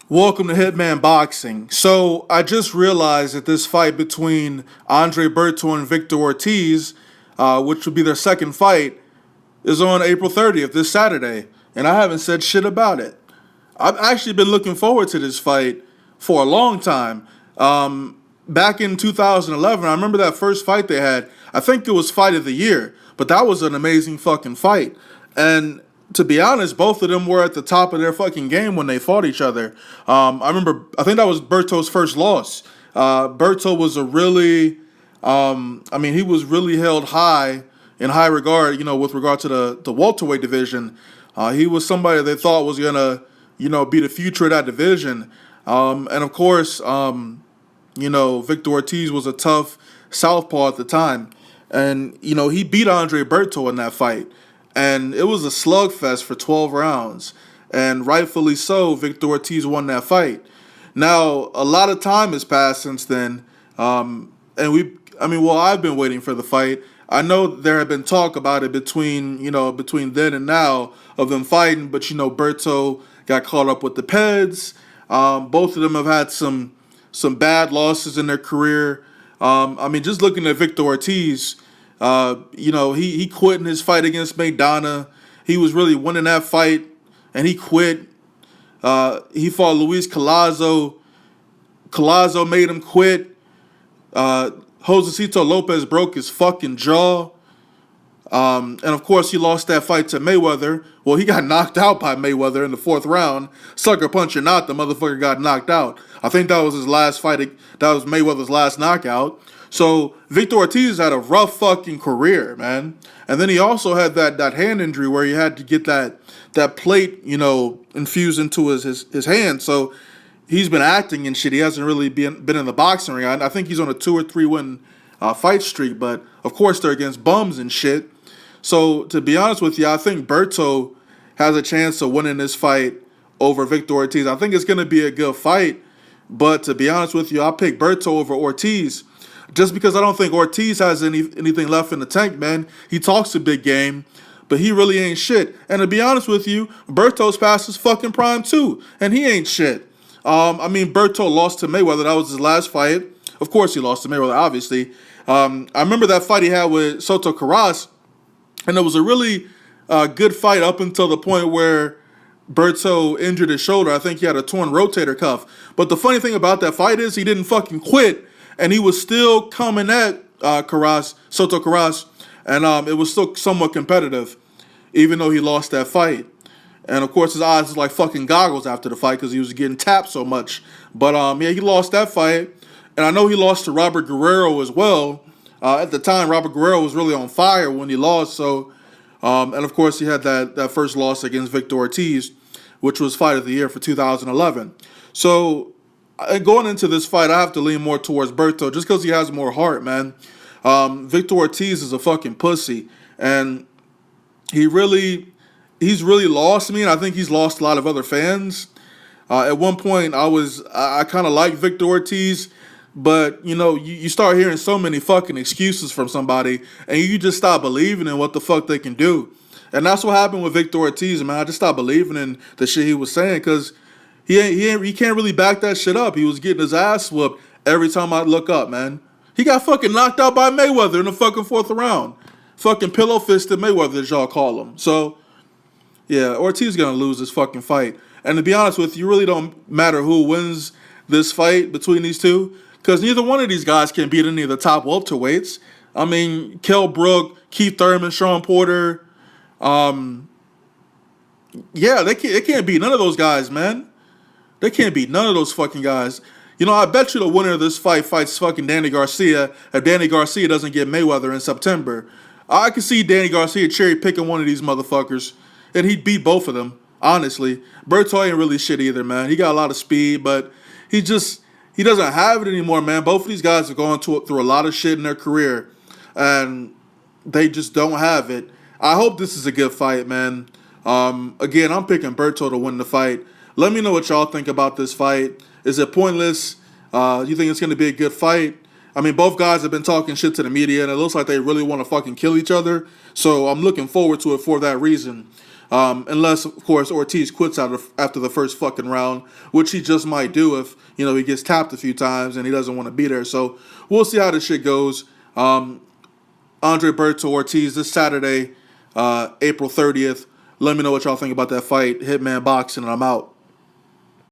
Welcome to Hitman Boxing. So I just realized that this fight between Andre Berto and Victor Ortiz, which would be their second fight, is on April 30th, this Saturday, and I haven't said shit about it. I've actually been looking forward to this fight for a long time. Back in 2011, I remember that first fight they had. I think it was Fight of the Year, but that was an amazing fucking fight. And to be honest, both of them were at the top of their fucking game when they fought each other. I remember, I think that was Berto's first loss. Berto was a really, he was really held high in high regard, with regard to the welterweight division. He was somebody they thought was gonna, be the future of that division. And of course, Victor Ortiz was a tough southpaw at the time, and he beat Andre Berto in that fight, and it was a slugfest for 12 rounds, and rightfully so. Victor Ortiz won that fight. Now a lot of time has passed since then, and I've been waiting for the fight. I know there had been talk about it between then and now of them fighting, but Berto got caught up with the Peds. Both of them have had some bad losses in their career. Just looking at Victor Ortiz, he quit in his fight against Maidana. He was really winning that fight, and he quit. He fought Luis Collazo. Collazo made him quit. Josecito Lopez broke his fucking jaw. And of course, he lost that fight to Mayweather. Well, he got knocked out by Mayweather in the fourth round. Sucker punch or not, the motherfucker got knocked out. I think that was his last fight. That was Mayweather's last knockout. So Victor Ortiz had a rough fucking career, man. And then he also had that hand injury where he had to get that plate, infused into his hand. So he's been acting and shit. He hasn't really been in the boxing ring. I think he's on a 2 or 3 win fight streak, but of course they're against bums and shit. So to be honest with you, I think Berto has a chance of winning this fight over Victor Ortiz. I think it's going to be a good fight, but to be honest with you, I'll pick Berto over Ortiz just because I don't think Ortiz has anything left in the tank, man. He talks a big game, but he really ain't shit. And to be honest with you, Berto's past his fucking prime too, and he ain't shit. Berto lost to Mayweather. That was his last fight. Of course he lost to Mayweather, obviously. I remember that fight he had with Soto Carras, and it was a really good fight up until the point where Berto injured his shoulder. I think he had a torn rotator cuff. But the funny thing about that fight is he didn't fucking quit, and he was still coming at Soto Carras, and it was still somewhat competitive, even though he lost that fight. And of course his eyes was like fucking goggles after the fight because he was getting tapped so much. But he lost that fight. And I know he lost to Robert Guerrero as well. At the time, Robert Guerrero was really on fire when he lost. So, and of course, he had that first loss against Victor Ortiz, which was Fight of the Year for 2011. So, going into this fight, I have to lean more towards Berto just because he has more heart, man. Victor Ortiz is a fucking pussy, and he's really lost me, and I think he's lost a lot of other fans. At one point, I kind of liked Victor Ortiz. But, you start hearing so many fucking excuses from somebody, and you just stop believing in what the fuck they can do. And that's what happened with Victor Ortiz, man. I just stopped believing in the shit he was saying because he can't really back that shit up. He was getting his ass whooped every time I look up, man. He got fucking knocked out by Mayweather in the fucking fourth round. Fucking pillow fisted Mayweather, as y'all call him. So, yeah, Ortiz is going to lose this fucking fight. And to be honest with you, really don't matter who wins this fight between these two, because neither one of these guys can beat any of the top welterweights. Kell Brook, Keith Thurman, Sean Porter. They can't beat none of those guys, man. They can't beat none of those fucking guys. I bet you the winner of this fight fights fucking Danny Garcia if Danny Garcia doesn't get Mayweather in September. I can see Danny Garcia cherry picking one of these motherfuckers, and he'd beat both of them, honestly. Berto ain't really shit either, man. He got a lot of speed, but he doesn't have it anymore, man. Both of these guys are going through a lot of shit in their career, and they just don't have it. I hope this is a good fight, man. Again, I'm picking Berto to win the fight. Let me know what y'all think about this fight. Is it pointless? You think it's going to be a good fight? Both guys have been talking shit to the media, and it looks like they really want to fucking kill each other. So I'm looking forward to it for that reason. Unless, of course, Ortiz quits after the first fucking round, which he just might do if, he gets tapped a few times and he doesn't want to be there. So we'll see how this shit goes. Andre Berto Ortiz this Saturday, April 30th. Let me know what y'all think about that fight. Hitman Boxing, and I'm out.